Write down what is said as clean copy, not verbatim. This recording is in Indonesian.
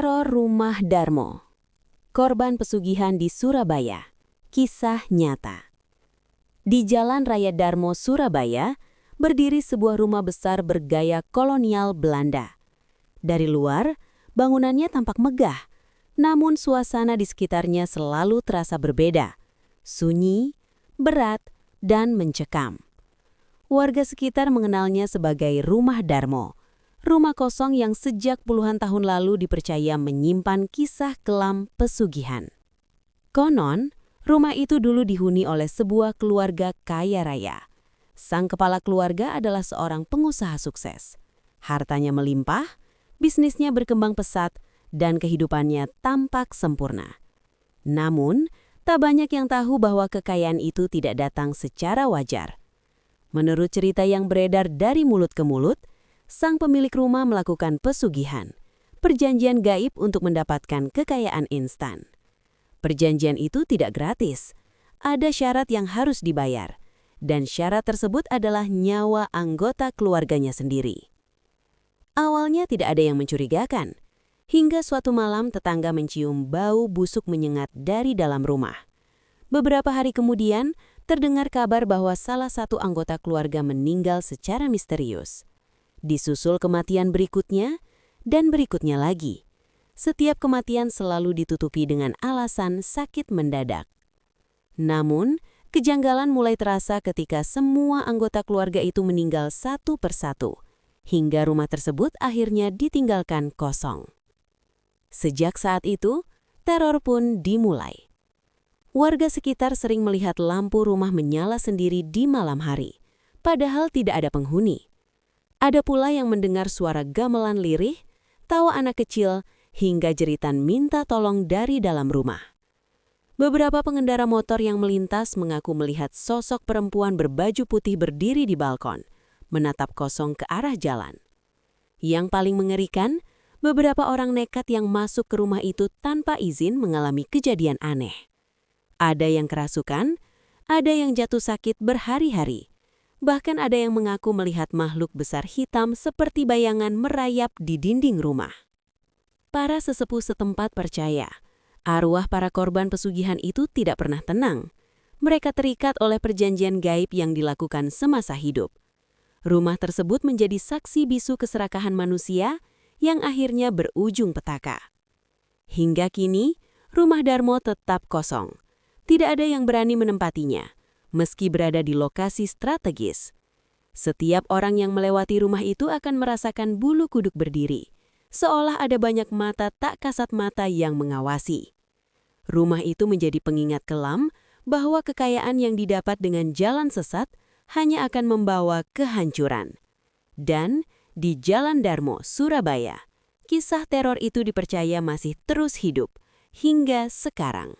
Teror Rumah Darmo. Korban pesugihan di Surabaya. Kisah nyata. Di Jalan Raya Darmo, Surabaya, berdiri sebuah rumah besar bergaya kolonial Belanda. Dari luar, bangunannya tampak megah, namun suasana di sekitarnya selalu terasa berbeda. Sunyi, berat, dan mencekam. Warga sekitar mengenalnya sebagai Rumah Darmo. Rumah kosong yang sejak puluhan tahun lalu dipercaya menyimpan kisah kelam pesugihan. Konon, rumah itu dulu dihuni oleh sebuah keluarga kaya raya. Sang kepala keluarga adalah seorang pengusaha sukses. Hartanya melimpah, bisnisnya berkembang pesat, dan kehidupannya tampak sempurna. Namun, tak banyak yang tahu bahwa kekayaan itu tidak datang secara wajar. Menurut cerita yang beredar dari mulut ke mulut, sang pemilik rumah melakukan pesugihan, perjanjian gaib untuk mendapatkan kekayaan instan. Perjanjian itu tidak gratis, ada syarat yang harus dibayar, dan syarat tersebut adalah nyawa anggota keluarganya sendiri. Awalnya tidak ada yang mencurigakan, hingga suatu malam tetangga mencium bau busuk menyengat dari dalam rumah. Beberapa hari kemudian, terdengar kabar bahwa salah satu anggota keluarga meninggal secara misterius. Disusul kematian berikutnya, dan berikutnya lagi. Setiap kematian selalu ditutupi dengan alasan sakit mendadak. Namun, kejanggalan mulai terasa ketika semua anggota keluarga itu meninggal satu persatu, hingga rumah tersebut akhirnya ditinggalkan kosong. Sejak saat itu, teror pun dimulai. Warga sekitar sering melihat lampu rumah menyala sendiri di malam hari, padahal tidak ada penghuni. Ada pula yang mendengar suara gamelan lirih, tawa anak kecil, hingga jeritan minta tolong dari dalam rumah. Beberapa pengendara motor yang melintas mengaku melihat sosok perempuan berbaju putih berdiri di balkon, menatap kosong ke arah jalan. Yang paling mengerikan, beberapa orang nekat yang masuk ke rumah itu tanpa izin mengalami kejadian aneh. Ada yang kerasukan, ada yang jatuh sakit berhari-hari. Bahkan ada yang mengaku melihat makhluk besar hitam seperti bayangan merayap di dinding rumah. Para sesepuh setempat percaya, arwah para korban pesugihan itu tidak pernah tenang. Mereka terikat oleh perjanjian gaib yang dilakukan semasa hidup. Rumah tersebut menjadi saksi bisu keserakahan manusia yang akhirnya berujung petaka. Hingga kini, Rumah Darmo tetap kosong. Tidak ada yang berani menempatinya, meski berada di lokasi strategis. Setiap orang yang melewati rumah itu akan merasakan bulu kuduk berdiri, seolah ada banyak mata tak kasat mata yang mengawasi. Rumah itu menjadi pengingat kelam bahwa kekayaan yang didapat dengan jalan sesat hanya akan membawa kehancuran. Dan di Jalan Darmo, Surabaya, kisah teror itu dipercaya masih terus hidup hingga sekarang.